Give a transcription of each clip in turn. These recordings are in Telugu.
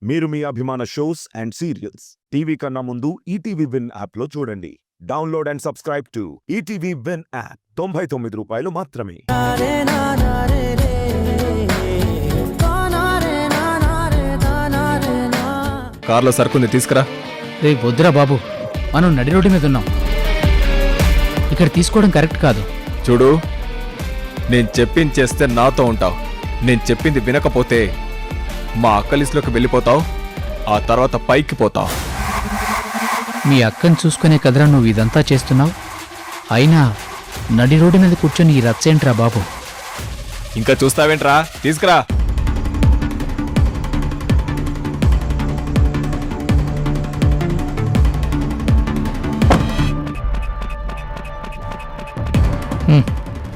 మీరు మీ అభిమాన షోస్ అండ్ సీరియల్స్ టీవీ కన్నా ముందు ఈటీవీ విన్ యాప్లో చూడండి. Download and subscribe to ETV win app. 99 రూపాయలు మాత్రమే. కార్లో సరుకుంది తీసుకురా. రే వద్దురా బాబు, మనం నడి రోడ్డు మీద ఉన్నాం. ఇక్కడ తీసుకోవడం కరెక్ట్ కాదు. చూడు, నేను చెప్పింది చేస్తే నాతో ఉంటావు. నేను చెప్పింది వినకపోతే మా అక్క లిస్టులోకి వెళ్ళిపోతావు. ఆ తర్వాత పైకి పోతావు. మీ అక్కని చూసుకునే కదరా నువ్వు ఇదంతా చేస్తున్నావు. అయినా నడి రోడ్డు మీద కూర్చొని ఈ రచ్చేంట్రా బాబు. ఇంకా చూస్తావేంట్రా, తీసుకురా.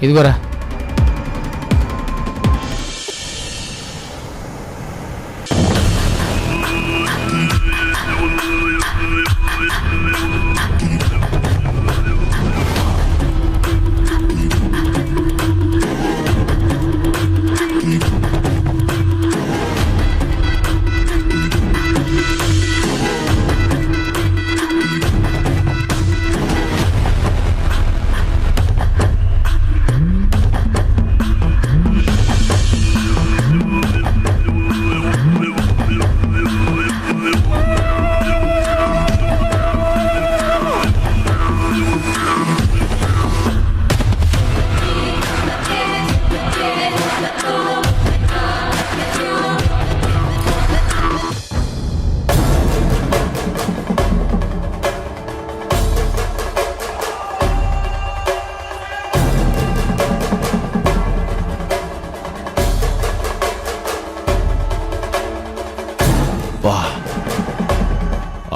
ఇదిగోరా.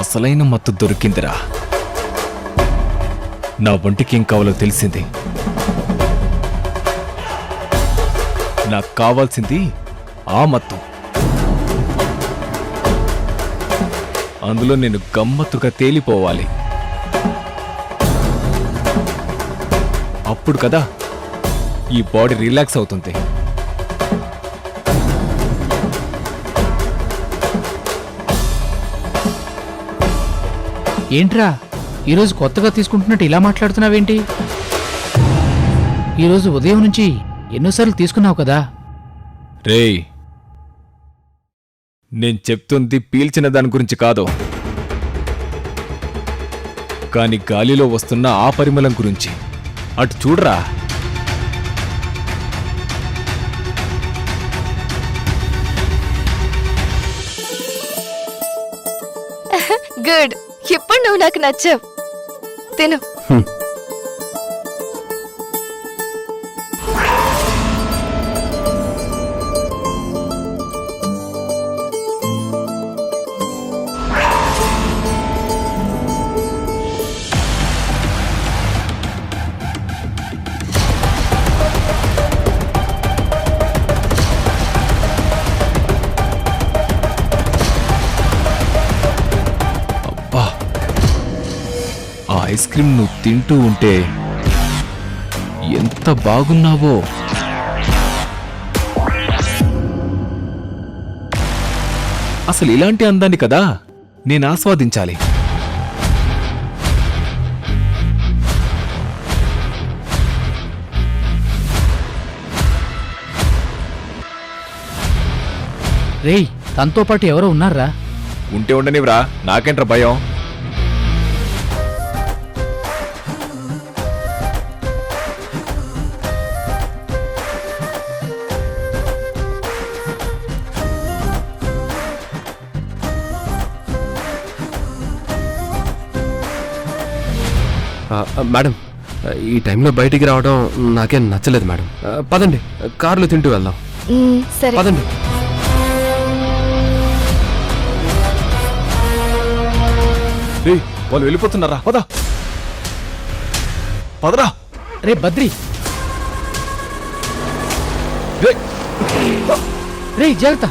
అసలైన మత్తు దొరికిందిరా. నా ఒంటికి ఏం కావాలో తెలిసింది. నాకు కావాల్సింది ఆ మత్తు. అందులో నేను గమ్మత్తుగా తేలిపోవాలి. అప్పుడు కదా ఈ బాడీ రిలాక్స్ అవుతుంది. ఏంట్రా ఈరోజు కొత్తగా తీసుకుంటున్నట్టు ఇలా మాట్లాడుతున్నావేంటి? ఈరోజు ఉదయం నుంచి ఎన్నోసార్లు తీసుకున్నావు కదా. రేయ్, నేను చెప్తుంది పీల్చిన దాని గురించి కాదు, కాని గాలిలో వస్తున్న ఆ పరిమళం గురించి. అటు చూడరా. గుడ్, ఇప్పుడు నువ్వు నాకు నచ్చావు. తిను. ఐస్ క్రీమ్ నువ్వు తింటూ ఉంటే ఎంత బాగున్నావో. అసలు ఇలాంటి అందాన్ని కదా నేను ఆస్వాదించాలి. రేయ్, తనతో పాటు ఎవరో ఉన్నారా? ఉంటే ఉండనివ్రా, నాకేంట్రా భయం. మేడం, ఈ టైంలో బయటికి రావడం నాకేం నచ్చలేదు మేడం. పదండి, కారులో తింటూ వెళ్దాం. సరే పదండి. వాళ్ళు వెళ్ళిపోతున్నారా? పద పదరా. రే బద్రి, రే జాగ్రత్త.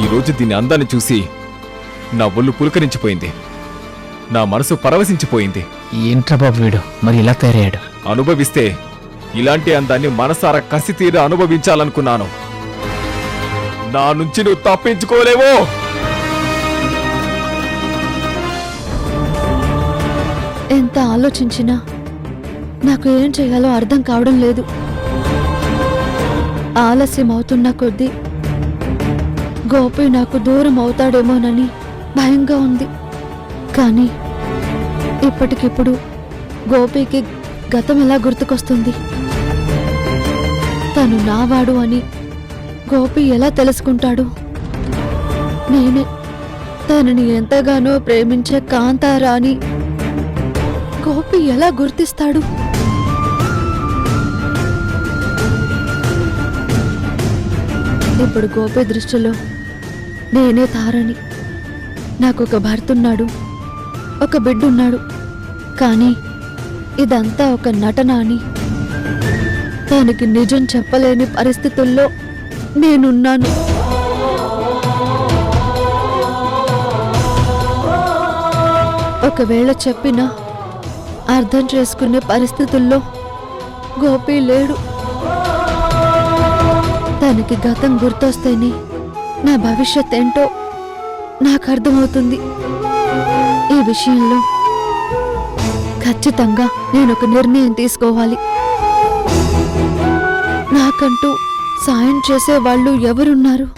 ఈరోజు దీని అందాన్ని చూసి నా ఒళ్ళు పులకరించిపోయింది. నా మనసు పరవశించిపోయింది. ఏంట్రా బాబు వీడు మరి ఇలా తయారయ్యాడు? అనుభవిస్తే ఇలాంటి అందాన్ని మనసారా కసి తీర అనుభవించాలనుకున్నాను. నా నుంచి నువ్వు తప్పించుకోలేవో. ఎంత ఆలోచించినా నాకు ఏం చేయాలో అర్థం కావడం లేదు. ఆలస్యం అవుతున్న కొద్దీ గోపి నాకు దూరం అవుతాడేమోనని భయంగా ఉంది. కానీ ఇప్పటికిప్పుడు గోపికి గతం ఎలా గుర్తుకొస్తుంది? తను నావాడు అని గోపి ఎలా తెలుసుకుంటాడు? నేనే తనని ఎంతగానో ప్రేమించే కాంతారా అని గోపి ఎలా గుర్తిస్తాడు? ఇప్పుడు గోపి దృష్టిలో నేనే తారని, నాకొక భర్తున్నాడు, ఒక బిడ్డున్నాడు. కానీ ఇదంతా ఒక నటన అని తనకి నిజం చెప్పలేని పరిస్థితుల్లో నేనున్నాను. ఒకవేళ చెప్పినా అర్థం చేసుకునే పరిస్థితుల్లో గోపి లేడు. తనకి గతం గుర్తొస్తేనే నా భవిష్యత్ ఏంటో నాకు అర్థమవుతుంది. ఈ విషయంలో ఖచ్చితంగా నేనొక నిర్ణయం తీసుకోవాలి. నాకంటూ సాయం చేసేవాళ్ళు ఎవరున్నారు?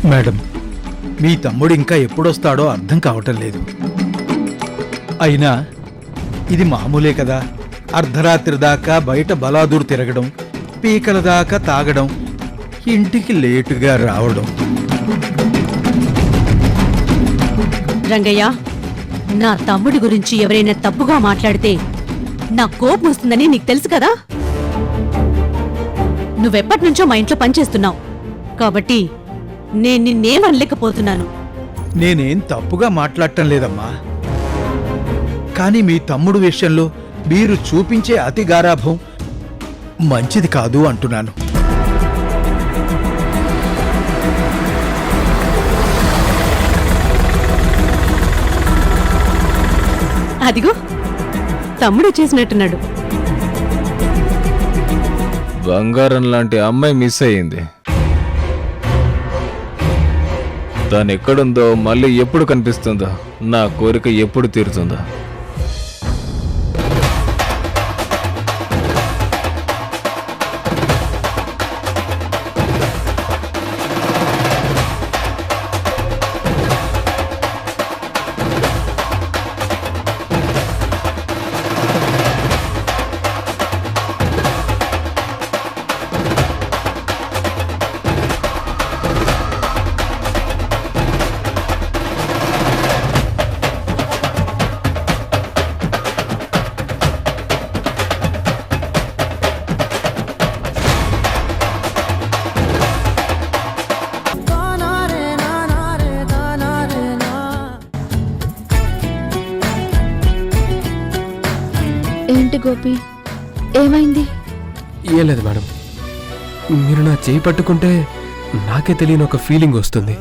మేడం, మీ తమ్ముడు ఇంకా ఎప్పుడొస్తాడో అర్థం కావటం లేదు. అయినా ఇది మామూలే కదా. అర్ధరాత్రి దాకా బయట బలాదూరు తిరగడం, పీకల దాకా తాగడం, ఇంటికి లేటుగా రావడం. రంగయ్య, నా తమ్ముడి గురించి ఎవరైనా తప్పుగా మాట్లాడితే నా కోపం వస్తుందని నీకు తెలుసు కదా. నువ్వెప్పటి నుంచో మా ఇంట్లో పనిచేస్తున్నావు కాబట్టి నేను నిన్నేమనలేకపోతున్నాను. నేనేం తప్పుగా మాట్లాడటం లేదమ్మా. కానీ మీ తమ్ముడు విషయంలో మీరు చూపించే అతి గారాభం మంచిది కాదు అంటున్నాను. అదిగో తమ్ముడు చేసినట్టున్నాడు. బంగారం లాంటి అమ్మాయి మిస్ అయ్యింది. తను ఎక్కడుందో, మళ్ళీ ఎప్పుడు కనిపిస్తుందో, నా కోరిక ఎప్పుడు తీరుతుందో. ఏంటి గోపి, ఏమైంది? ఏం లేదు మేడం, మీరు నా చేయి పట్టుకుంటే నాకే తెలియని ఒక ఫీలింగ్ వస్తుంది.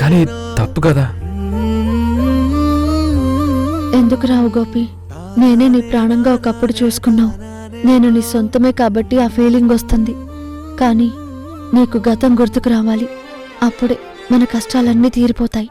కానీ తప్పు కదా. ఎందుకు రావు గోపి? నేనే నీ ప్రాణంగా ఒకప్పుడు చూసుకున్నావు. నేను నీ సొంతమే కాబట్టి ఆ ఫీలింగ్ వస్తుంది. కానీ నీకు గతం గుర్తుకు రావాలి. అప్పుడే మన కష్టాలన్నీ తీరిపోతాయి.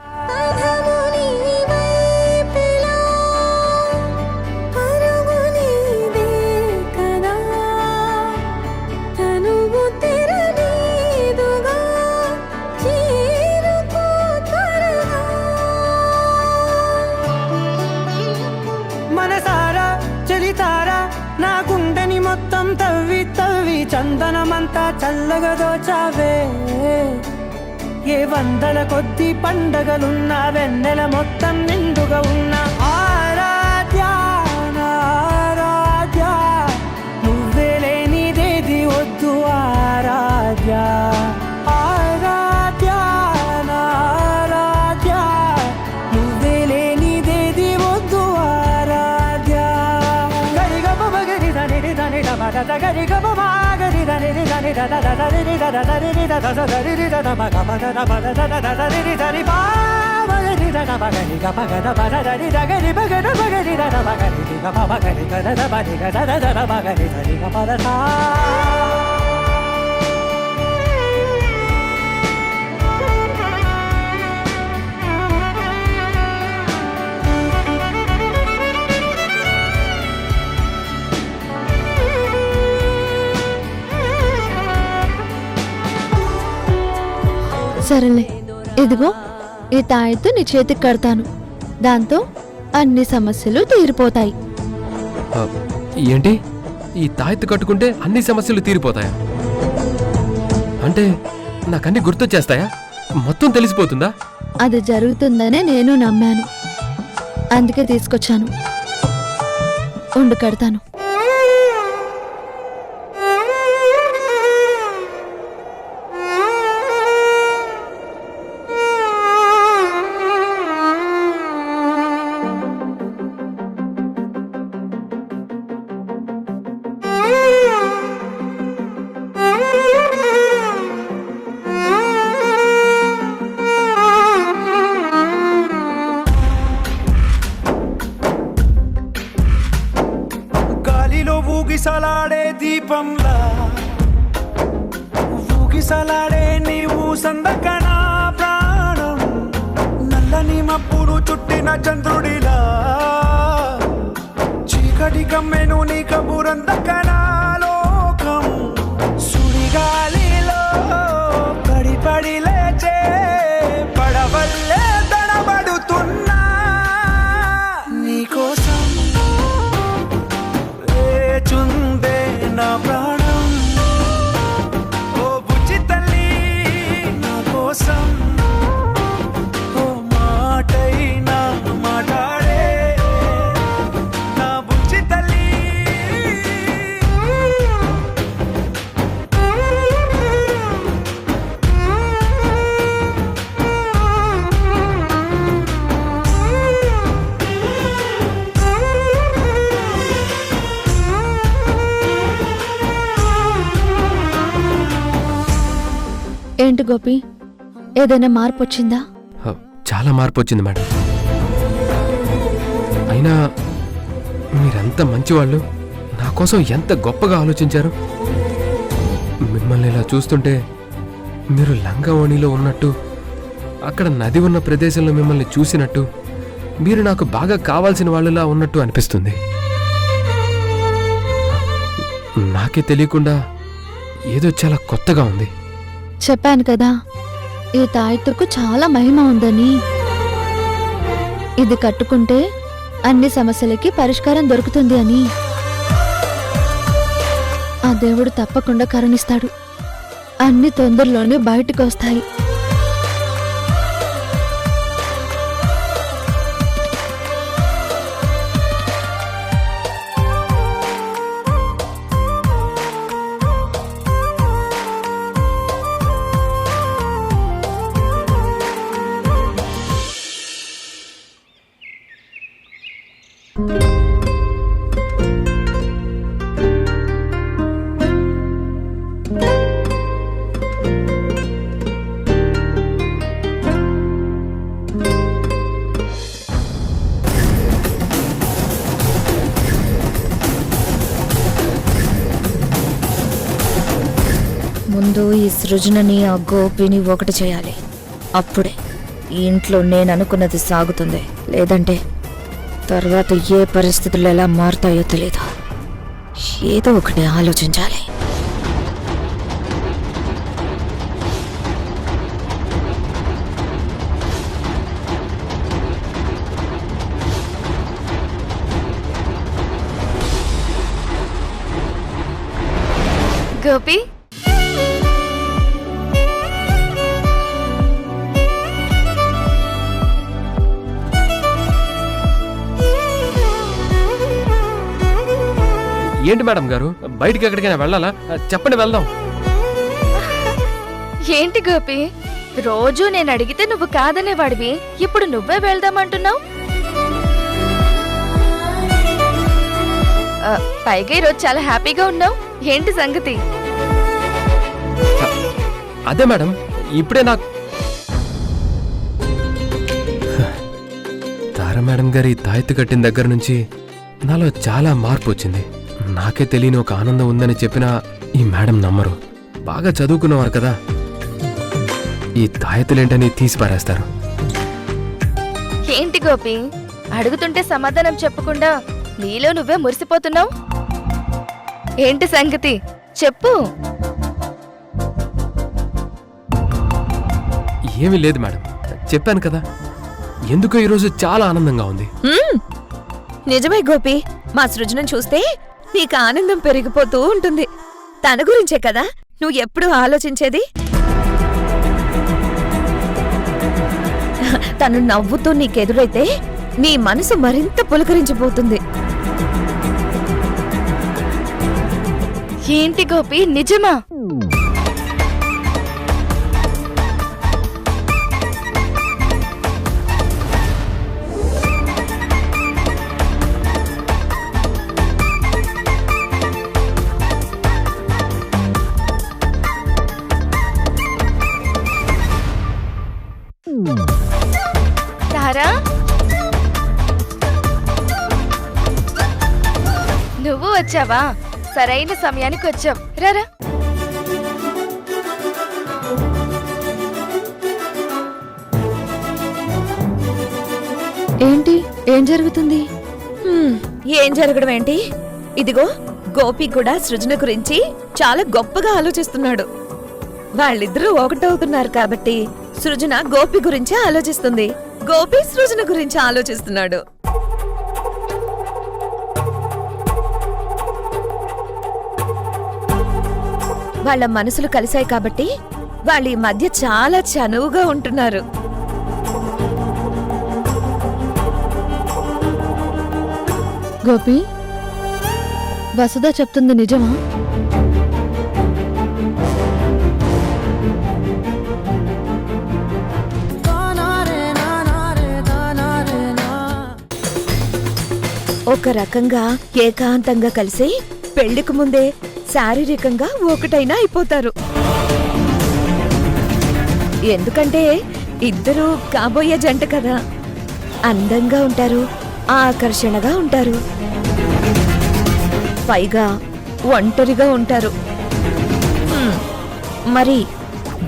మనసారా చలితారా నా గుండెని మొత్తం తవ్వి తవ్వి చందనమంత కాలమంతా చల్లగా దోచావే ఏ వందల కొద్ది పండగలున్న వెన్నెల మొత్తం నిండుగా ఉన్న ఆరాధ్య నా ఆరాధ్య నువ్వే లేనిదేది వద్దు ఆరాధ్య ఆరాధ్య నా ఆరాధ్య నువ్వే లేనిదేది వద్దు ఆరాధ్య గరిగ బగరి దని దని డబద గరిగ బగరి దని దని దద దరి దద దరి దద దరి దద బగ బగ దబద దద దరి దరి బా బగరి దద బగరి గ బగ దబద దరి దగరి బగ బగరి దద బగరి గ బగరి గ దద బగరి గ దద దద బగరి దరి గ పద సా సరేలే, ఇదిగో ఈ తాయెత్తు నీ చేతికి కడతాను. దాంతో అన్ని సమస్యలు తీరిపోతాయి. ఏంటి ఈ తాయెత్తు కట్టుకుంటే అన్ని సమస్యలు తీరిపోతాయా? అంటే నాకన్నీ గుర్తొచ్చేస్తాయా? మొత్తం తెలిసిపోతుందా? అది జరుగుతుందనే నేను నమ్మాను, అందుకే తీసుకొచ్చాను. ఉండు కడతాను. ఊగిసలాడే దీపంలా ఊగిసలాడే నీవు సందకనా ప్రాణం నల్లని మబ్బులు చుట్టిన చంద్రుడిలా చీకటి కమ్మెను నీ కబురందకనా లోకం సుడిగాలిలో పడి పడి లేచే పడవల్లే తడబడుతున్నా నీకోసం చుందే నా ప్రాణం ఓ బుజ్జి తల్లి నా కోసం ఓ మాటైనా మాట్లాడే నా బుజ్జి తల్లి ఏంటి గోపి, ఏదైనా మార్పు వచ్చిందా? చాలా మార్పు వచ్చింది మేడం. అయినా మీరెంత మంచివాళ్ళు, నా కోసం ఎంత గొప్పగా ఆలోచించారు. మిమ్మల్ని ఇలా చూస్తుంటే మీరు లంగావణిలో ఉన్నట్టు, అక్కడ నది ఉన్న ప్రదేశంలో మిమ్మల్ని చూసినట్టు, మీరు నాకు బాగా కావాల్సిన వాళ్ళలా ఉన్నట్టు అనిపిస్తుంది. నాకే తెలియకుండా ఏదో చాలా కొత్తగా ఉంది. చెప్పాను కదా, ఈ తాయెత్తుకు చాలా మహిమ ఉందని. ఇది కట్టుకుంటే అన్ని సమస్యలకి పరిష్కారం దొరుకుతుంది అని. ఆ దేవుడు తప్పకుండా కరుణిస్తాడు. అన్ని తొందరలోనే బయటకు వస్తాయి. ముందు ఈ సృజనని ఆ గోపిని ఒకటి చేయాలి. అప్పుడే ఈ ఇంట్లో నేను అనుకున్నది సాగుతుంది. లేదంటే తర్వాత ఏ పరిస్థితులు ఎలా మారుతాయో తెలీదు. ఏదో ఒకటి ఆలోచించాలి. గోపి, ఏంటి మేడం గారు, బయటికి ఎక్కడికైనా వెళ్ళాలా? చెప్పండి, వెళ్దాం. ఏంటి గోపి, రోజు నేను అడిగితే నువ్వు కాదనేవాడివి, ఇప్పుడు నువ్వే వెళ్దామంటున్నావు. పైగా ఈరోజు చాలా హ్యాపీగా ఉన్నావు, ఏంటి సంగతి? అదే మేడం, ఇప్పుడే నాకు తారా మేడం గారి తాయెత్తు కట్టిన దగ్గర నుంచి నాలో చాలా మార్పు వచ్చింది. నాకే తెలియని ఒక ఆనందం ఉందని చెప్పినా ఈ మేడం నమ్మరు. బాగా చదువుకున్నవారు కదా, ఈ తాయెత్తులేంటని తీసి పారేస్తారు. ఏంటి గోపి, అడుగుతుంటే సమాధానం చెప్పకుండా నీలో నువ్వే మురిసిపోతున్నావు, ఏంటి సంగతి చెప్పు. ఏమీ లేదు మేడం, చెప్పాను కదా, ఎందుకో ఈరోజు చాలా ఆనందంగా ఉంది. నిజమే గోపి, మా సృజనం చూస్తే నీకు ఆనందం పెరిగిపోతూ ఉంటుంది. తన గురించే కదా నువ్వు ఎప్పుడూ ఆలోచించేది. తను నవ్వుతూ నీకెదురైతే నీ మనసు మరింత పులకరించిపోతుంది. ఏంటి గోపి, నిజమా? తారా, నువ్వు వచ్చావా? సరైన సమయానికి వచ్చావు, రారా. ఏంటి, ఏం జరుగుతుంది? ఏం జరగడం ఏంటి? ఇదిగో గోపి కూడా సృజన గురించి చాలా గొప్పగా ఆలోచిస్తున్నాడు. వాళ్ళిద్దరూ ఒకటవుతున్నారు కాబట్టి సృజన గోపి గురించి ఆలోచిస్తుంది, గోపి సృజన గురించి ఆలోచిస్తున్నాడు. వాళ్ళ మనసులు కలిశాయి కాబట్టి వాళ్ళ ఈ మధ్య చాలా చనువుగా ఉంటున్నారు. గోపి, వసుధ చెప్తుంది నిజమా? ఒక రకంగా ఏకాంతంగా కలిసి పెళ్లికి ముందే శారీరకంగా ఒకటైనా అయిపోతారు. ఎందుకంటే ఇద్దరూ కాబోయే జంట కదా, అందంగా ఉంటారు, ఆకర్షణగా ఉంటారు, పైగా ఒంటరిగా ఉంటారు. మరి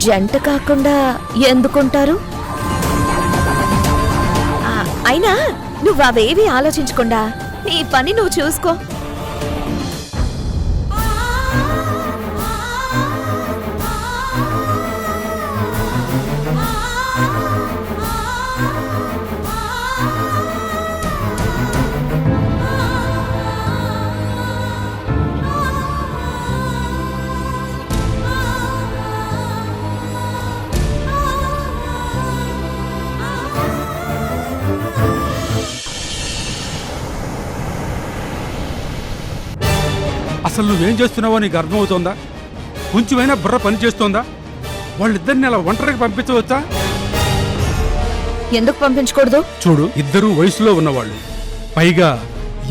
జంట కాకుండా ఎందుకుంటారు? అయినా నువ్వు అవేవి ఆలోచించకుండా నీ పని నువ్వు చూసుకో. అసలు నువ్వేం చేస్తున్నావో నీకు అర్థమవుతోందా? కొంచెమైనా బుర్ర పని చేస్తోందా? వాళ్ళిద్దరిని అలా ఒంటరికి పంపించవచ్చా? ఎందుకు పంపించకూడదు? చూడు, ఇద్దరూ వయసులో ఉన్నవాళ్ళు, పైగా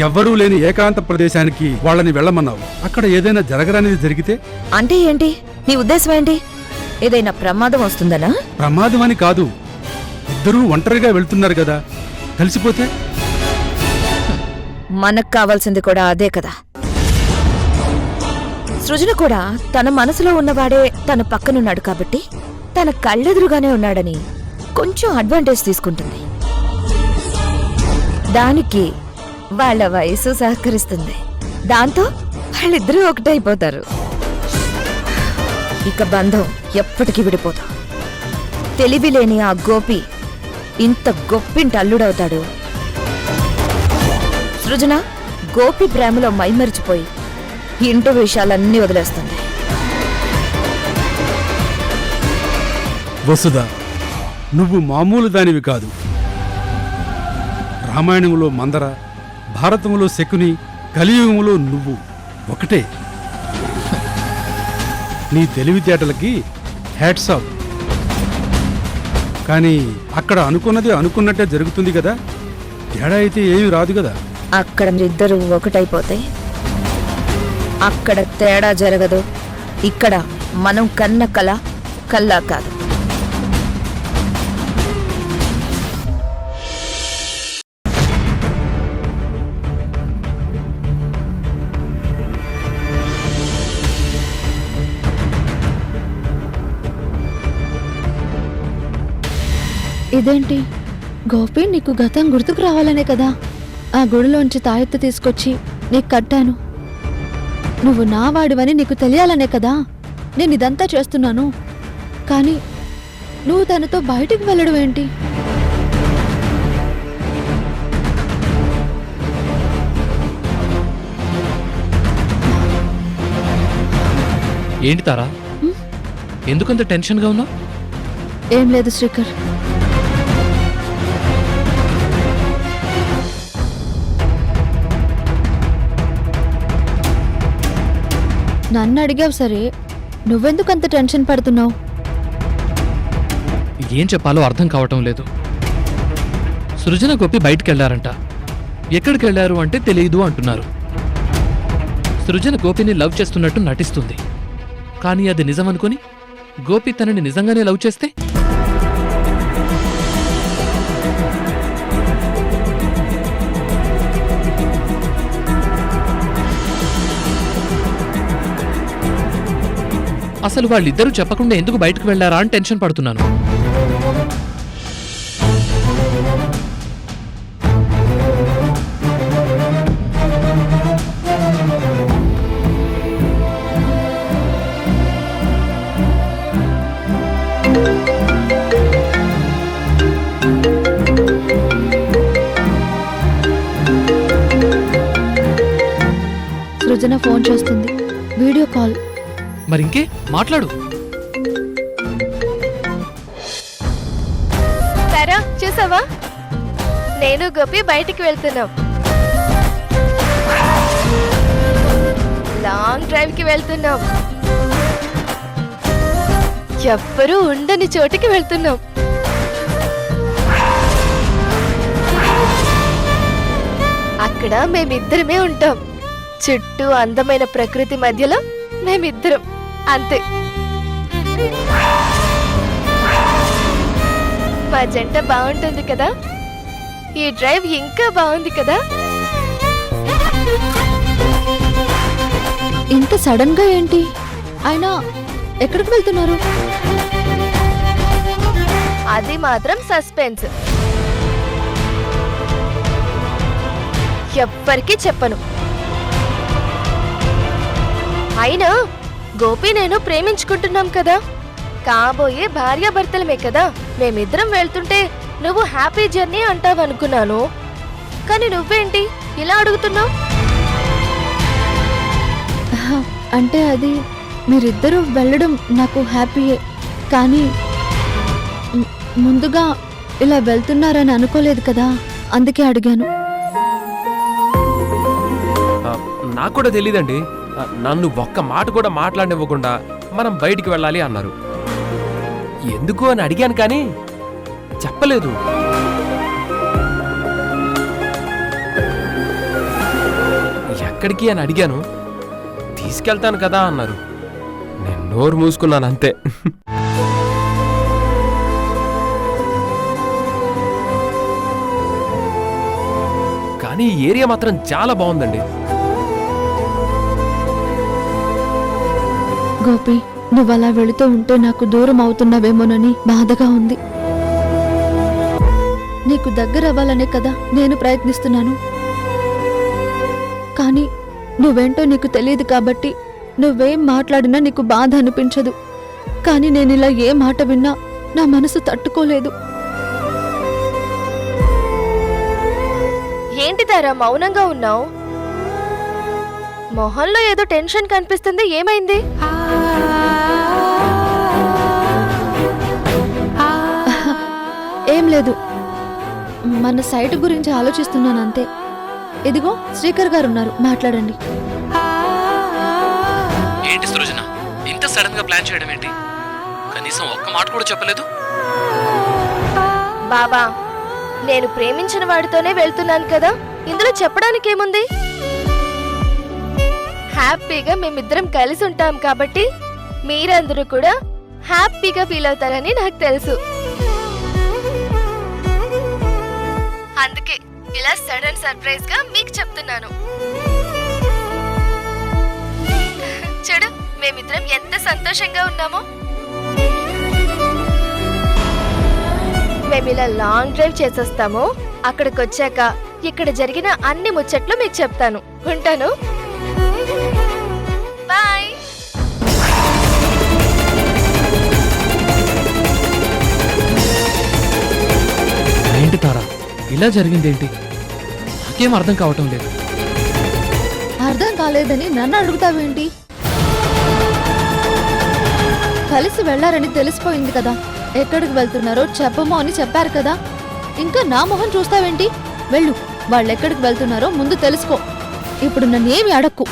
ఎవ్వరూ లేని ఏకాంత ప్రదేశానికి వాళ్ళని వెళ్ళమన్నావు. అక్కడ ఏదైనా జరగరానిది జరిగితే? అంటే ఏంటి నీ ఉద్దేశం? ఏంటి, ఏదైనా ప్రమాదం వస్తుందనా? ప్రమాదం అని కాదు, ఇద్దరూ ఒంటరిగా వెళ్తున్నారు కదా, కలిసిపోతే? మనకు కావాల్సింది కూడా అదే కదా. సృజన కూడా తన మనసులో ఉన్నవాడే తన పక్కనున్నాడు కాబట్టి తన కళ్ళెదురుగానే ఉన్నాడని కొంచెం అడ్వాంటేజ్ తీసుకుంటుంది. దానికి వాళ్ళ వయసు సహకరిస్తుంది. దాంతో వాళ్ళిద్దరూ ఒకటైపోతారు. ఇక బంధం ఎప్పటికీ విడిపోదు. తెలివి లేని ఆ గోపి ఇంత గొప్పింటి అల్లుడవుతాడు. సృజన గోపి ప్రేమలో మైమరిచిపోయి ఇంటి విషయాలన్నీ వదిలేస్తుంది. వసుధ, నువ్వు మామూలు దానివి కాదు. రామాయణంలో మందర, భారతంలో శకుని, కలియుగంలో నువ్వు. ఒకటే. నీ తెలివితేటలకి హ్యాట్స్ ఆఫ్. కానీ అక్కడ అనుకున్నది అనుకున్నట్టే జరుగుతుంది కదా, తేడా అయితే ఏమీ రాదు కదా. అక్కడ మీరిద్దరూ ఒకటైపోతే అక్కడ తేడా జరగదు. ఇక్కడ మనం కన్న కళ కల్లా కాదు. ఇదేంటి గోపి, నీకు గతం గుర్తుకు రావాలనే కదా ఆ గుడిలోంచి తాయెత్తు తీసుకొచ్చి నీకు కట్టాను. నువ్వు నా వాడివని నీకు తెలియాలనే కదా నేను ఇదంతా చేస్తున్నాను. కానీ నువ్వు తనతో బయటికి వెళ్ళడం ఏంటి? ఏంటి తారా, ఎందుకంత టెన్షన్గా ఉన్నావు? ఏం లేదు శ్రీకర్. నన్ను అడిగావు సరే, నువ్వెందుకు అంత టెన్షన్ పడుతున్నావు? ఏం చెప్పాలో అర్థం కావటం లేదు. సృజన గోపి బయటికి వెళ్లారంట. ఎక్కడికి వెళ్లారు అంటే తెలియదు అంటున్నారు. సృజన గోపిని లవ్ చేస్తున్నట్టు నటిస్తుంది. కానీ అది నిజమనుకొని గోపి తనని నిజంగానే లవ్ చేస్తే? అసలు వాళ్ళిద్దరూ చెప్పకుండా ఎందుకు బయటకు వెళ్లారా అని టెన్షన్ పడుతున్నాను. సృజన ఫోన్ చేస్తుంది, వీడియో కాల్. మరింకే మాట్లాడు. సరే చూసావా, నేను గోపి బయటికి వెళ్తున్నాం. లాంగ్ డ్రైవ్ కి వెళ్తున్నాం. ఎవ్వరూ ఉండని చోటికి వెళ్తున్నాం. అక్కడ మేమిద్దరమే ఉంటాం. చుట్టూ అందమైన ప్రకృతి మధ్యలో మేమిద్దరం అంతే. మా జంట బాగుంటుంది కదా. ఈ డ్రైవ్ ఇంకా బాగుంది కదా. ఇంత సడన్ గా ఏంటి? అయినా ఎక్కడికి వెళ్తున్నారు? అది మాత్రం సస్పెన్స్. ఎవ్వరికీ చెప్పను. అయినా గోపి నేను ప్రేమించుకుంటున్నాం కదా, కాబోయే భార్యాభర్తలమే కదా. మేమిద్దరం వెళ్తుంటే నువ్వు హ్యాపీ జర్నీ అంటావనుకున్నాను. కానీ నువ్వేంటి ఇలా అడుగుతున్నావు? అంటే అది మీరిద్దరూ వెళ్ళడం నాకు హ్యాపీయే, కానీ ముందుగా ఇలా వెళ్తున్నారని అనుకోలేదు కదా, అందుకే అడిగాను. నాకు కూడా తెలీదండి. నన్ను ఒక్క మాట కూడా మాట్లాడనివ్వకుండా మనం బయటికి వెళ్ళాలి అన్నారు. ఎందుకు అని అడిగాను కానీ చెప్పలేదు. ఎక్కడికి అని అడిగాను. తీసుకెళ్తాను కదా అన్నారు. నేను నోరు మూసుకున్నాను అంతే. కానీ ఈ ఏరియా మాత్రం చాలా బాగుందండి. గోపి, నువ్వలా వెళుతూ ఉంటే నాకు దూరం అవుతున్నావేమోనని బాధగా ఉంది. నీకు దగ్గర అవ్వాలనే కదా నేను ప్రయత్నిస్తున్నాను. కానీ నువ్వేంటో నీకు తెలియదు కాబట్టి నువ్వేం మాట్లాడినా నీకు బాధ అనిపించదు. కానీ నేను ఇలా ఏ మాట విన్నా నా మనసు తట్టుకోలేదు. ఏంటి తారా మౌనంగా ఉన్నావు? మొహంలో ఏదో టెన్షన్ కనిపిస్తుంది, ఏమైంది? ఏం లేదు, మన సైట్ గురించి ఆలోచిస్తున్నాను అంతే. ఇదిగో శ్రీకర్ గారు ఉన్నారు, మాట్లాడండి. ఏంటి సృజన, ఇంత సడన్ గా ప్లాన్ చేయడం ఏంటి? కనీసం ఒక్క మాట కూడా చెప్పలేదు. బాబా, నేను ప్రేమించిన వాడితోనే వెళ్తున్నాను కదా, ఇందులో చెప్పడానికి ఏముంది? హ్యాపీగా మేమిద్దరం కలిసి ఉంటాం కాబట్టి మీరందరూ కూడా హ్యాపీగా ఫీల్ అవుతారని నాకు తెలుసు. అందుకే ఇలా సడన్ సర్ప్రైజ్ గా మీకు చెప్తున్నాను. చూడు, మేమిద్దరం ఎంత సంతోషంగా ఉన్నామో. మేము ఇలా లాంగ్ డ్రైవ్ చేసేస్తాము. అక్కడికి వచ్చాక ఇక్కడ జరిగిన అన్ని ముచ్చట్లు మీకు చెప్తాను. ఉంటాను, బాయ్. ఏంటి తారా, ఇలా జరిగిందేంటి? నాకేం అర్థం కావటం లేదు. అర్థం కాలేదని నన్ను అడుగుతావేంటి? కలిసి వెళ్లారని తెలిసిపోయింది కదా, ఎక్కడికి వెళ్తున్నారో చెప్పము అని చెప్పారు కదా, ఇంకా నా మొహం చూస్తావేంటి? వెళ్ళు, వాళ్ళెక్కడికి వెళ్తున్నారో ముందు తెలుసుకో. ఇప్పుడు నన్నేమి అడక్కు.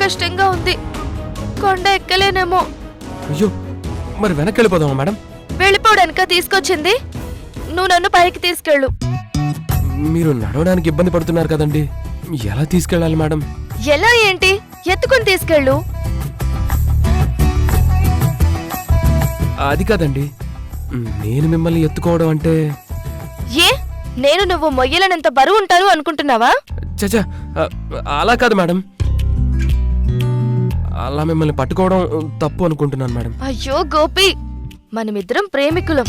కష్టంగా ఉంది, కొండ ఎక్కలేనేమో. అయ్యో, మరి వెనక్కి వెళ్ళిపోదామా మేడం? వెళ్ళిపోవడానిక తీసుకొచ్చింది? నువ్వు నన్ను పైకి తీసుకెళ్ళు. మీరు నడవడానికి ఇబ్బంది పడుతున్నారు కదండి, ఎలా తీసుకెళ్ళాలి మేడం? ఎలా ఏంటి? ఎత్తుకుని తీసుకెళ్ళు. అది కాదండి, నేను మిమ్మల్ని ఎత్తుకోవడం అంటే. ఏ, నేను నువ్వు మొయ్యలనంత బరువు ఉంటాను అనుకుంటున్నావా? చచా, అలా కాదు మేడం, అలా మిమ్మల్ని పట్టుకోవడం తప్పు అనుకుంటున్నాను మేడం. అయ్యో గోపి, మనమిద్దరం ప్రేమికులం,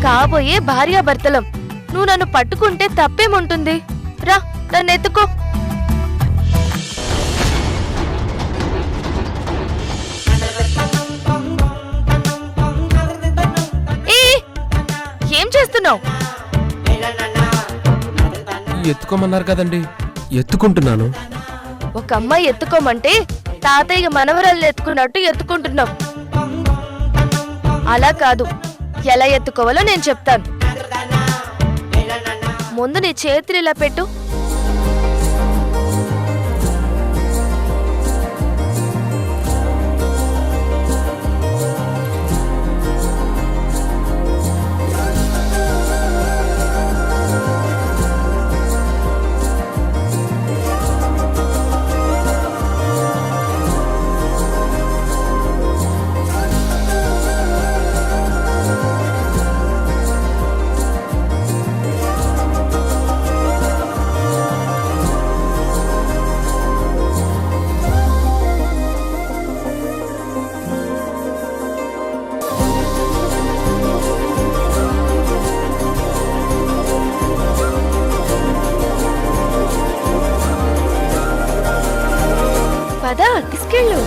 కాబోయే భార్యాభర్తలం. నువ్వు నన్ను పట్టుకుంటే తప్పేముంటుంది? రా, నన్ను ఎత్తుకో. ఏం చేస్తున్నావు? ఎత్తుకోమన్నారు కదండి, ఎత్తుకుంటున్నాను. ఒక అమ్మాయి ఎత్తుకోమంటే తాతయ్య మనవరాలు ఎత్తుకున్నట్టు ఎత్తుకుంటున్నావు. అలా కాదు, ఎలా ఎత్తుకోవాలో నేను చెప్తాను. ముందు నీ చేతులు ఇలా పెట్టు. పదా, తీసుకెళ్ళు.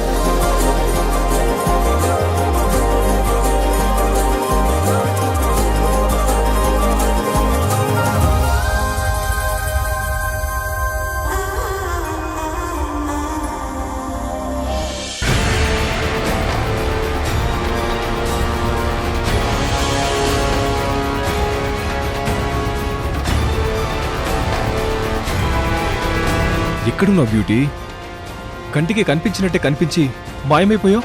ఎక్కడున్నావు బ్యూటీ? కంటికి కనిపించినట్టే కనిపించి మాయమైపోయావు.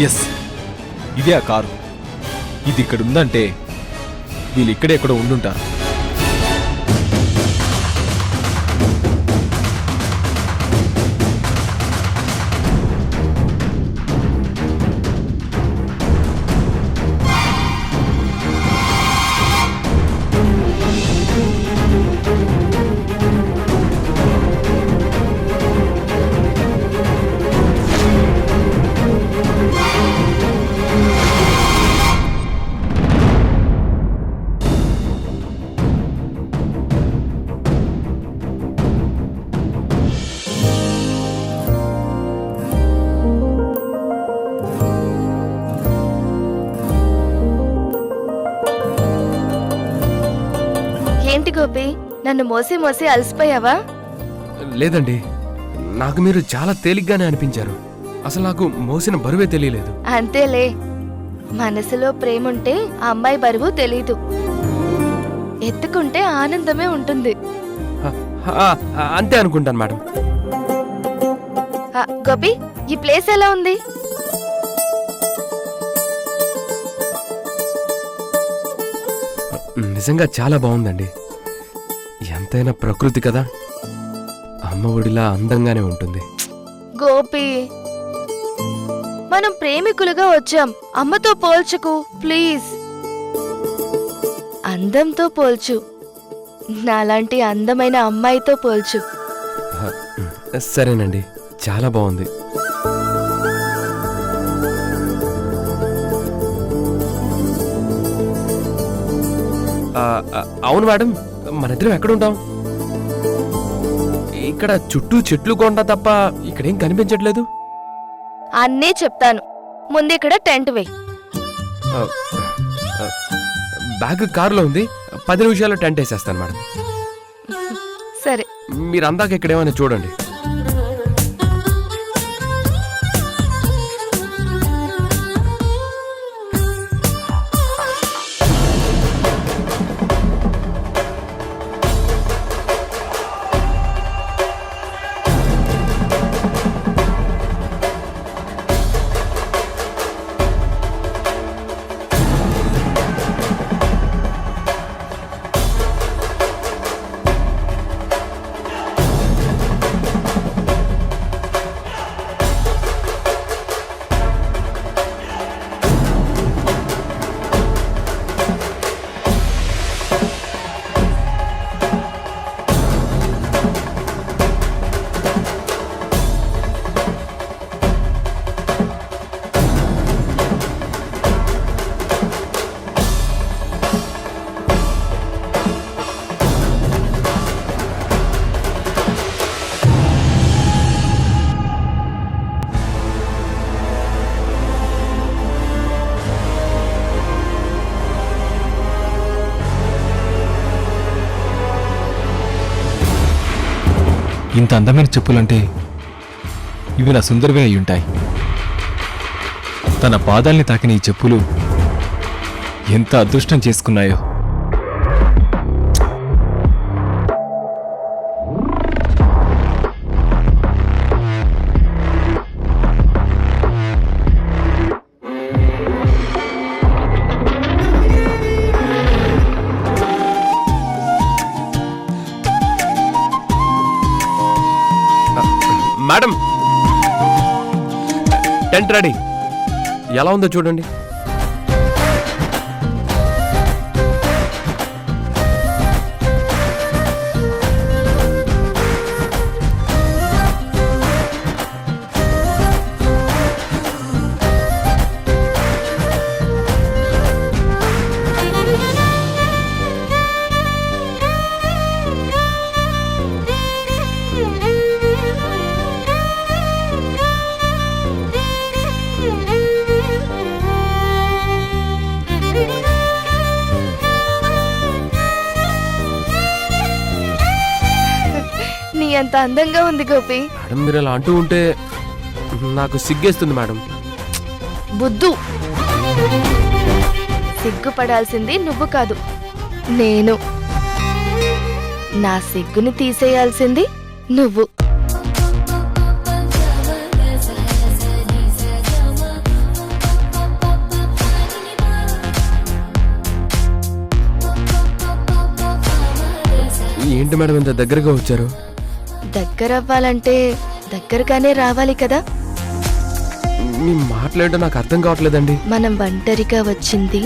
ఎస్, ఇదే ఆ కారు. ఇది ఇక్కడ ఉందంటే వీళ్ళు ఇక్కడే ఎక్కడో ఉండుంటారు. ఏంటి గోపి, నన్ను మోసి మోసి అలసిపోయావా? లేదండి, నాకు మీరు చాలా తేలిగ్గానే అనిపించారు. అసలు నాకు మోసిన బరువే తెలియలేదు. అంతేలే, మనసులో ప్రేముంటే ఆ అమ్మాయి బరువు తెలీదు. ఎత్తుకుంటే ఆనందమే ఉంటుంది. అంతే అనుకుంటాను మేడం. గోపి, ఈ ప్లేస్ ఎలా ఉంది? నిజంగా చాలా బాగుందండి. ఎంతైనా ప్రకృతి కదా, అమ్మ ఒడిలా అందంగానే ఉంటుంది. గోపి, మనం ప్రేమికులుగా వచ్చాం, అమ్మతో పోల్చుకు ప్లీజ్. అందంతో పోల్చు, నాలాంటి అందమైన అమ్మాయితో పోల్చు. సరేనండి, చాలా బాగుంది. అవును మేడం, మన ఇద్దరం ఎక్కడుంటాం? ఇక్కడ చుట్టూ చెట్లు కొండ తప్ప ఇక్కడేం కనిపించట్లేదు. అన్నీ చెప్తాను, ముందు ఇక్కడ టెంట్ వేయ్. బ్యాగ్ కారులో ఉంది, 10 నిమిషాల్లో టెంట్ వేసేస్తాను మేడం. సరే. మీరు అందాక ఇక్కడేమైనా చూడండి. ఇంత అందమైన చెప్పులంటే ఇవి నా సుందరవే అయ్యుంటాయి. తన పాదాల్ని తాకిన ఈ చెప్పులు ఎంత అదృష్టం చేసుకున్నాయో. Madam, tent ready. ఎలా ఉందో చూడండి. ఎంత అందంగా ఉంది గోపి. మేడం, మీరు అలా అంటూ ఉంటే నాకు సిగ్గేస్తుంది మేడం. బుద్ధు, సిగ్గుపడాల్సింది నువ్వు కాదు, నేను. నా సిగ్గుని తీసేయాల్సింది నువ్వు. ఏంటి మేడం ఇంత దగ్గరగా వచ్చారు? దగ్గరవ్వాలంటే దగ్గరగానే రావాలి కదా. మీ మాట్లాడటం నాకు అర్థం కావట్లేదండి. మనం ఒంటరిగా వచ్చింది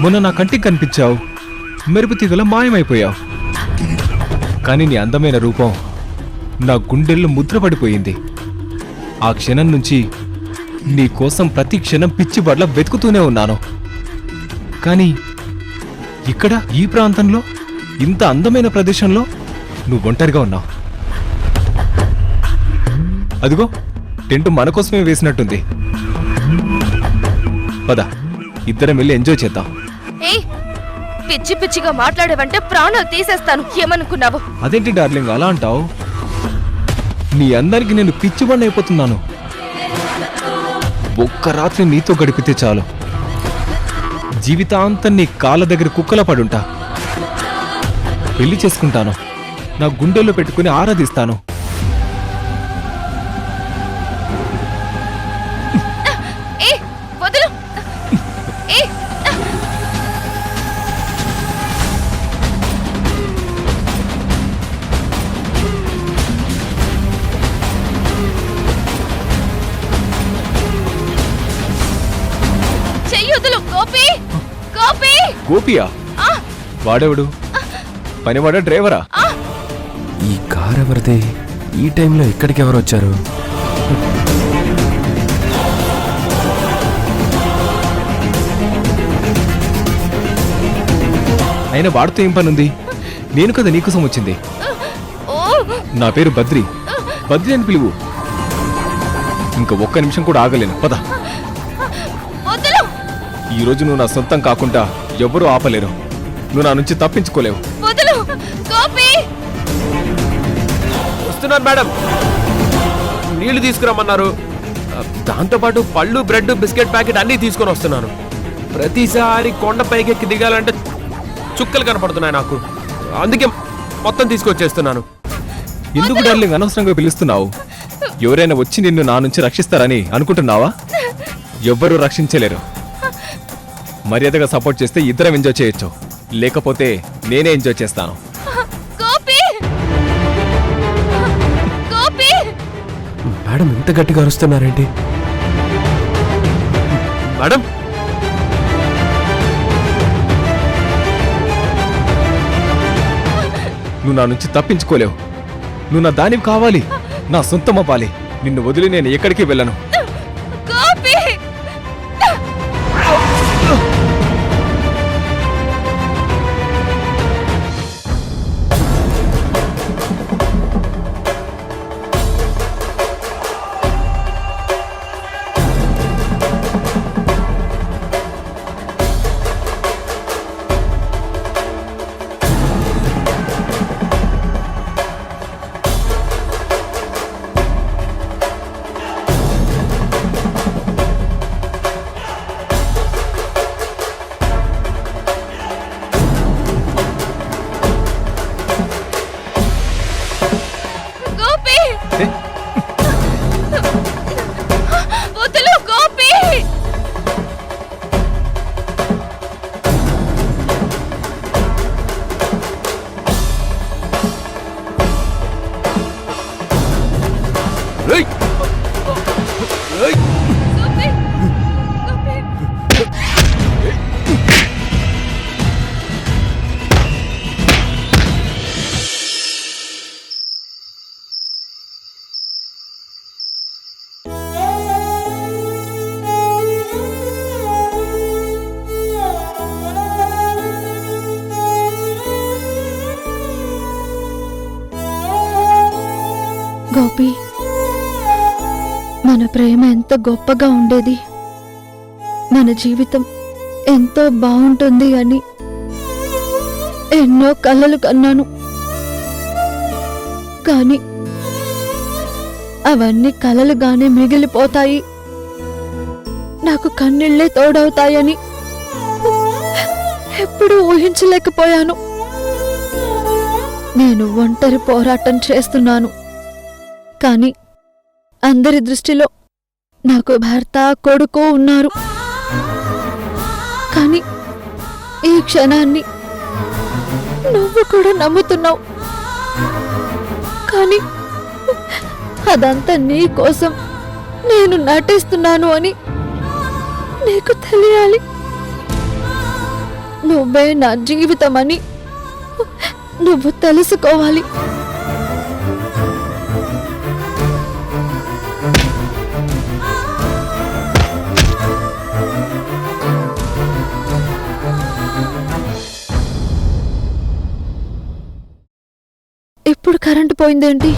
మొన్న నా కంటికి కనిపించావు, మెరుపు తీగల మాయమైపోయావు. కానీ నీ అందమైన రూపం నా గుండెల్లో ముద్రపడిపోయింది. ఆ క్షణం నుంచి నీ కోసం ప్రతి క్షణం పిచ్చిబడ్ల వెతుకుతూనే ఉన్నాను. కానీ ఇక్కడ ఈ ప్రాంతంలో ఇంత అందమైన ప్రదేశంలో నువ్వు ఒంటరిగా ఉన్నావు. అదిగో టెంట్ మన కోసమే వేసినట్టుంది. పద, ఇద్దరం వెళ్ళి ఎంజాయ్ చేద్దాం. ఏయ్, పిచ్చి పిచ్చిగా మాట్లాడేవంటే ప్రాణాలు తీసేస్తాను. ఏమనుకున్నావు? అదేంటి డార్లింగ్ అలా అంటావు? నీ అందరికి నేను పిచ్చిబడిన అయిపోతున్నాను. ఒక్క రాత్రి నీతో గడిపితే చాలు, జీవితాంతం నీ కాళ్ళ దగ్గర కుక్కలా పడుంటా. పెళ్లి చేసుకుంటాను, నా గుండెల్లో పెట్టుకుని ఆరాధిస్తాను. గోపియా? వాడెవడు? పనివాడా డ్రైవరా? ఈ కార్ ఎవరిది? ఈ టైంలో ఇక్కడికి ఎవరు వచ్చారు? అయినా వాడితో ఏం పనుంది? నేను కదా నీకోసం వచ్చింది. నా పేరు బద్రి. బద్రి అని పిలువు. ఇంకా ఒక్క నిమిషం కూడా ఆగలేను. పద. ఈరోజు నువ్వు నా సొంతం కాకుండా ఎవరూ ఆపలేరు. నువ్వు నా నుంచి తప్పించుకోలేవు. వస్తున్నాను మేడం. నీళ్లు తీసుకురమ్మన్నారు. దాంతోపాటు పళ్ళు, బ్రెడ్, బిస్కెట్ ప్యాకెట్ అన్నీ తీసుకొని వస్తున్నాను. ప్రతిసారి కొండ పైకెక్కి దిగాలంటే చుక్కలు కనపడుతున్నాయి నాకు. అందుకే మొత్తం తీసుకొచ్చేస్తున్నాను. ఎందుకు డార్లింగ్ అనవసరంగా పిలుస్తున్నావు? ఎవరైనా వచ్చి నిన్ను నా నుంచి రక్షిస్తారని అనుకుంటున్నావా? ఎవ్వరూ రక్షించలేరు. మర్యాదగా సపోర్ట్ చేస్తే ఇద్దరం ఎంజాయ్ చేయొచ్చు, లేకపోతే నేనే ఎంజాయ్ చేస్తాను. మేడం ఇంత గట్టిగా అరుస్తున్నారేంటి? మేడం, నువ్వు నా నుంచి తప్పించుకోలేవు. నువ్వు నా దానివి కావాలి, నా సొంతం అవ్వాలి. నిన్ను వదిలి నేను ఎక్కడికి వెళ్ళను. గోపి, మన ప్రేమ ఎంత గొప్పగా ఉండేది, మన జీవితం ఎంతో బాగుంటుంది అని ఎన్నో కలలు కన్నాను. కానీ అవన్నీ కలలుగానే మిగిలిపోతాయి, నాకు కన్నీళ్లే తోడవుతాయని ఎప్పుడూ ఊహించలేకపోయాను. నేను ఒంటరి పోరాటం చేస్తున్నాను, కానీ అందరి దృష్టిలో నాకు భర్త, కొడుకు ఉన్నారు. కానీ ఈ క్షణాన్ని నువ్వు కూడా నమ్ముతున్నావు. కానీ అదంతా నీ కోసం నేను నటిస్తున్నాను అని నీకు తెలియాలి. నువ్వే నా జీవితం అని నువ్వు తెలుసుకోవాలి. ఇప్పుడు కరెంటు పోయిందేంటి?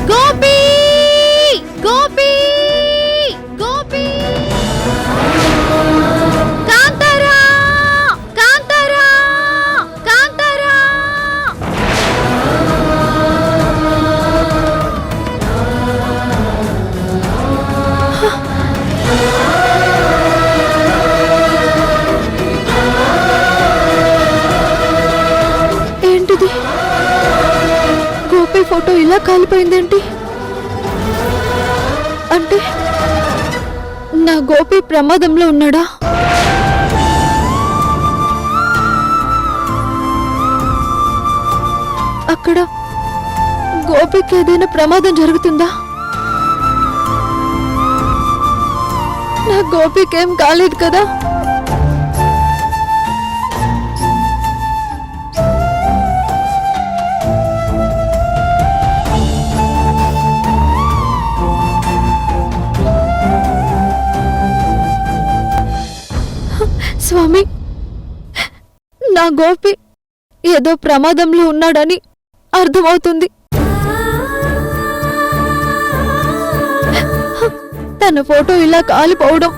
గోపి! గోపి! గోపి! కాంతారా! కాంతారా! కాంతారా! ఏంటిది? గోపి ఫోటో ఇలా కాలిపోయిందేంటి? అంటే నా గోపి ప్రమాదంలో ఉన్నాడా? అక్కడ గోపికి ఏదైనా ప్రమాదం జరుగుతుందా? నా గోపికేం కాలేదు కదా? స్వామి, నా గోపి ఏదో ప్రమాదంలో ఉన్నాడని అర్థమవుతుంది. తన ఫోటో ఇలా కాలిపోవడం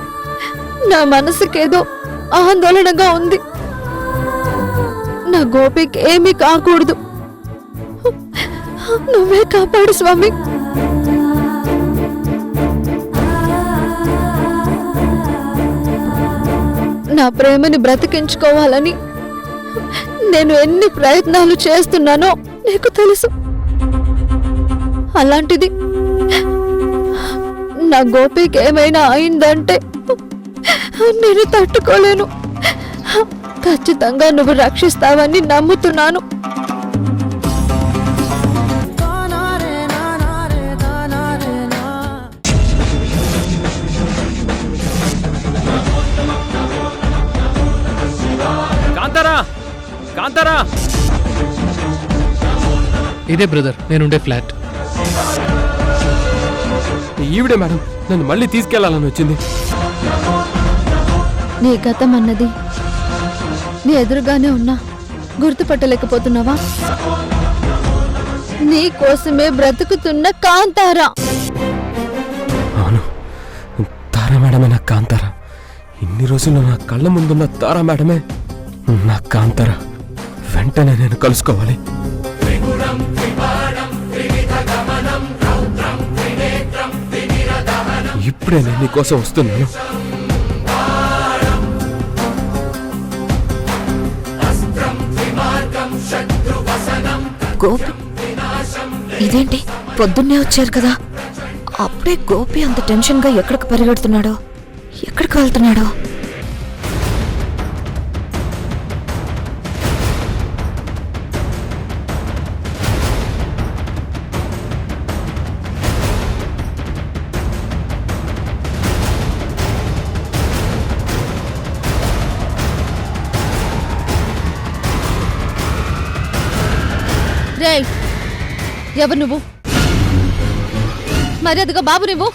నా మనసుకేదో ఆందోళనగా ఉంది. నా గోపికి ఏమీ కాకూడదు. నువ్వే కాపాడు స్వామి. నా ప్రేమని బ్రతికించుకోవాలని నేను ఎన్ని ప్రయత్నాలు చేస్తున్నానో నీకు తెలుసు. అలాంటిది నా గోపికి ఏమైనా అయిందంటే నేను తట్టుకోలేను. ఖచ్చితంగా నువ్వు రక్షిస్తావని నమ్ముతున్నాను. కాంతారా! కాంతారా! ఇదే బ్రదర్ నేనుండే ఫ్లాట్. ఈవిడే మేడం నన్ను మళ్ళీ తీసుకెళ్లాలని వచ్చింది. నీ గతం అన్నది నీ ఎదురుగానే ఉన్నా గుర్తుపట్టలేకపోతున్నావా? నీ కోసమే బ్రతుకుతున్న కాంతారా. అవును, తారా మేడమే నా కాంతారా. ఇన్ని రోజులు నా కళ్ళ ముందున్న తారా మేడమే నా కాంతారా. వెంటనే నేను కలుసుకోవాలి. ఇప్పుడే నేను నీకోసం వస్తున్నాను. గోపి ఇదేంటి పొద్దున్నే వచ్చారు కదా, అప్పుడే గోపి అంత టెన్షన్గా ఎక్కడికి పరిగెడుతున్నాడో, ఎక్కడికి వెళ్తున్నాడో? రేయ్, ఎవరు నువ్వు? మర్యాదగా బాబు నువ్వు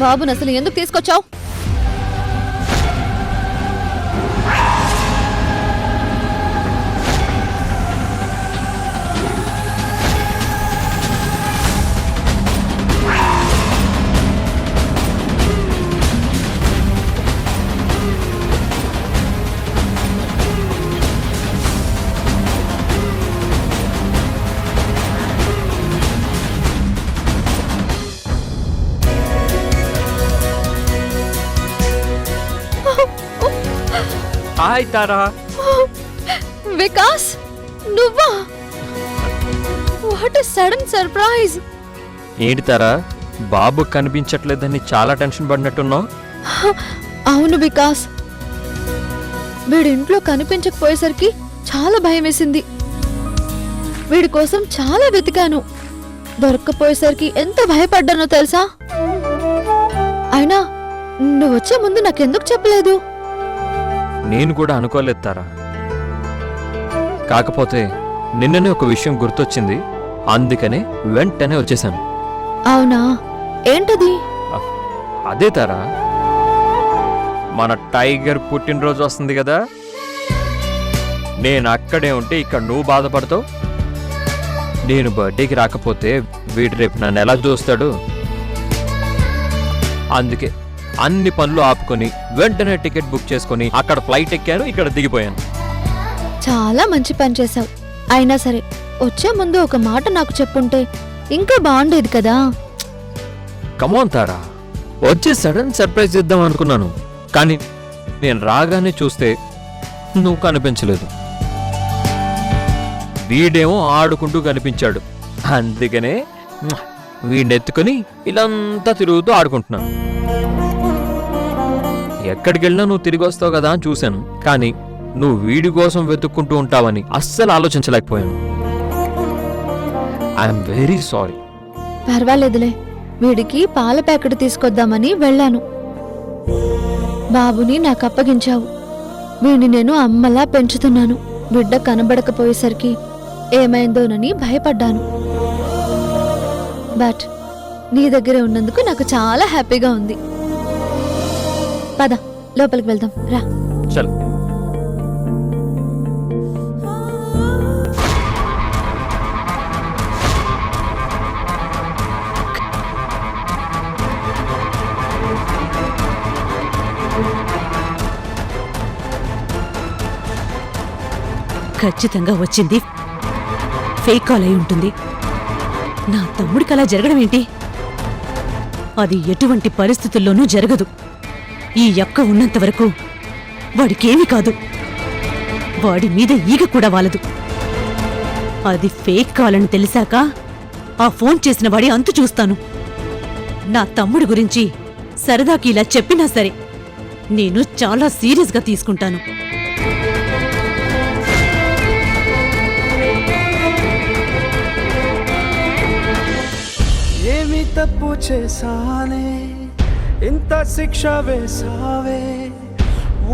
బాబుని అసలు ఎందుకు తీసుకొచ్చావు? హాయ్ తారా. వికాస్, నువ్వా? What a sudden surprise. ఏంటి తారా, బాబు కనిపించట్లేదని చాలా టెన్షన్ పడినట్టున్నావు? అవును వికాస్, వీడి ఇంట్లో కనిపించకపోయేసరికి చాలా భయం వేసింది. వీడి కోసం చాలా వెతికాను, దొరక్కపోయేసరికి ఎంత భయపడ్డానో తెలుసా? అయినా నువ్వు వచ్చే ముందు నాకెందుకు చెప్పలేదు? నేను కూడా అనుకోలేదు తారా. కాకపోతే నిన్ననే ఒక విషయం గుర్తొచ్చింది, అందుకనే వెంటనే వచ్చేసాను. అవునా, ఏంటది? అదే తారా, మన టైగర్ పుట్టినరోజు వస్తుంది కదా. నేను అక్కడే ఉంటే ఇక్కడ నువ్వు బాధపడతావు. నేను బర్త్డేకి రాకపోతే వీడు రేపు నన్ను ఎలా చూస్తాడు? అందుకే అన్ని పనులు ఆపుకొని వెంటనే టికెట్ బుక్ చేసుకొని అక్కడ ఫ్లైట్ ఎక్కాను, ఇక్కడ దిగిపోయాను. చాలా మంచి పని చేశావు. అయినా సరే వచ్చే ముందు ఒక మాట నాకు చెప్పుంటే ఇంకా బాగుండేది కదా. కమోన్ తారా, వచ్చే సడన్ సర్ప్రైజ్ ఇద్దాం అనుకున్నాను, కానీ నేను రాగానే చూస్తే నువ్వు కనిపించలేదు. వీడేమో ఆడుకుంటూ కనిపించాడు, అందుకనే వీడెత్తుకొని ఇలాంతా తిరుగుతూ ఆడుకుంటున్నాను. ఎక్కడికి వెళ్ళినా నువ్వు తిరిగి వస్తావు కదా అని చూశాను, కానీ నువ్వు వీడి కోసం వెతుక్కుంటూ ఉంటావని అస్సలు ఆలోచించలేకపోయాను. I'm very sorry. పర్వాలేదులే, వీడికి పాల ప్యాకెట్ తీసుకొద్దామని వెళ్ళాను. బాబుని నాకు అప్పగించావు. వీడిని నేను అమ్మలా పెంచుతున్నాను. బిడ్డ కనబడకపోయేసరికి ఏమైందోనని భయపడ్డాను. బట్ నీ దగ్గరే ఉన్నందుకు నాకు చాలా హ్యాపీగా ఉంది. పద, లోపలికి వెళ్దాం రా. చల్. ఖచ్చితంగా వచ్చింది ఫేక్ కాల్ అయి ఉంటుంది. నా తమ్ముడికి అలా జరగడం ఏంటి? అది ఎటువంటి పరిస్థితుల్లోనూ జరగదు. ఈ యక్క ఉన్నంత వరకు వాడికేమీ కాదు. వాడి మీద ఈగ కూడా వాలదు. అది ఫేక్ కాల్ అని తెలిసాక ఆ ఫోన్ చేసిన వాడి అంతు చూస్తాను. నా తమ్ముడి గురించి సరదాకి ఇలా చెప్పినా సరే నేను చాలా సీరియస్గా తీసుకుంటాను. ఏమి తప్పు చేశానే, ఇంత శిక్ష వేసావే,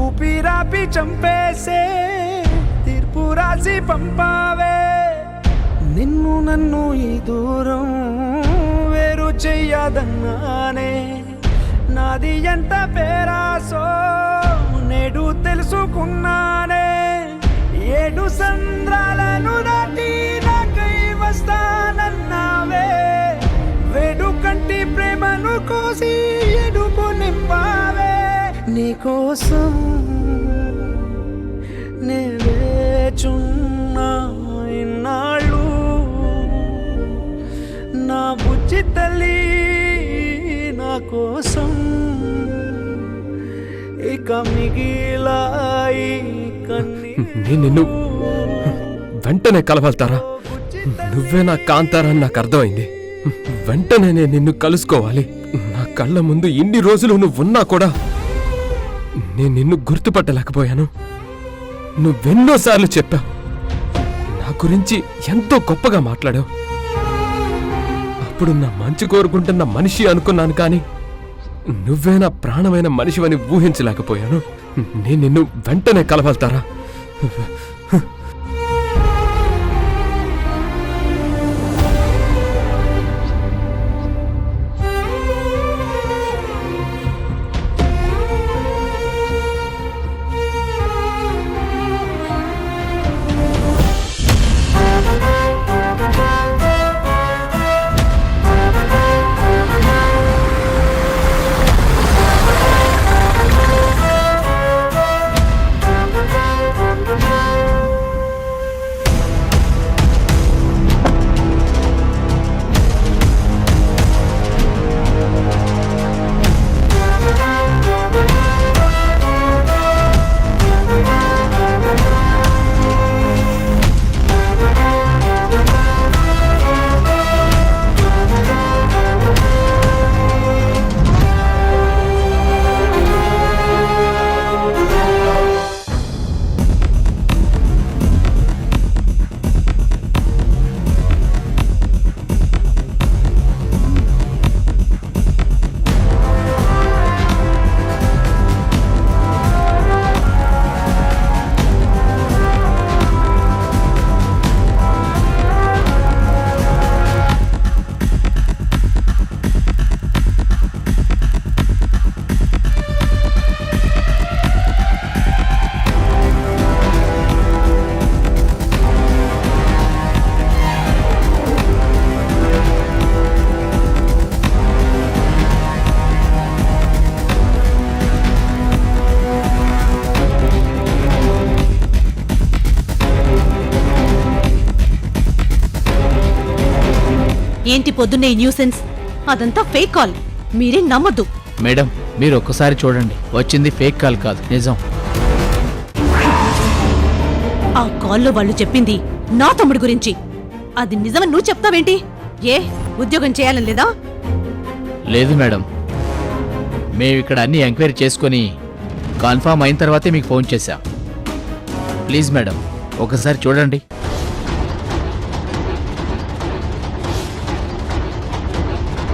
ఊపిరాపి చంపేసే తీర్పు రాసి పంపావే. నిన్ను నన్ను ఈ దూరం వేరు చెయ్యదన్నానే, నాది ఎంత పేరాసో నేడు తెలుసుకున్నానే. 7 సంద్రాలను దాటి నాకై వస్తానన్నావే, వేడు కంటి ప్రేమను కోసి ఎడుపు నింపావే. నీకోసం నేచున్నా ఇన్నాళ్ళు, నా బుజ్జి తల్లి నా కోసం ఇక మిగిలాయి నేను నిన్ను వెంటనే కలవల్తారా? నువ్వే నా కాంతారా అని నాకు అర్థమైంది. వెంటనే నేను నిన్ను కలుసుకోవాలి. నా కళ్ళ ముందు ఇన్ని రోజులు నువ్వున్నా కూడా నేను నిన్ను గుర్తుపట్టలేకపోయాను. నువ్వెన్నోసార్లు చెప్పావు, నా గురించి ఎంతో గొప్పగా మాట్లాడావు. అప్పుడు నా మంచి కోరుకుంటున్న మనిషి అనుకున్నాను, కానీ నువ్వే నా ప్రాణమైన మనిషివని ఊహించలేకపోయాను. నేను నిన్ను వెంటనే కలవల్తారా? ఏంటి పొద్దున్నే ఈ న్యూసెన్స్? అదంతా ఫేక్ కాల్, మీరే నమ్మద్దు. మేడం మీరు ఒక్కసారి చూడండి, వచ్చింది ఫేక్ కాల్ కాదు, నిజం. ఆ కాల్లో వాళ్ళు చెప్పింది నా తమ్ముడి గురించి. అది నిజమని నువ్వు చెప్తావేంటి? ఏ ఉద్యోగం చేయాలని లేదా? లేదు మేడం, మేము ఇక్కడ అన్ని ఎంక్వైరీ చేసుకొని కన్ఫర్మ్ అయిన తర్వాతే మీకు ఫోన్ చేశాం. ప్లీజ్ మేడం ఒకసారి చూడండి.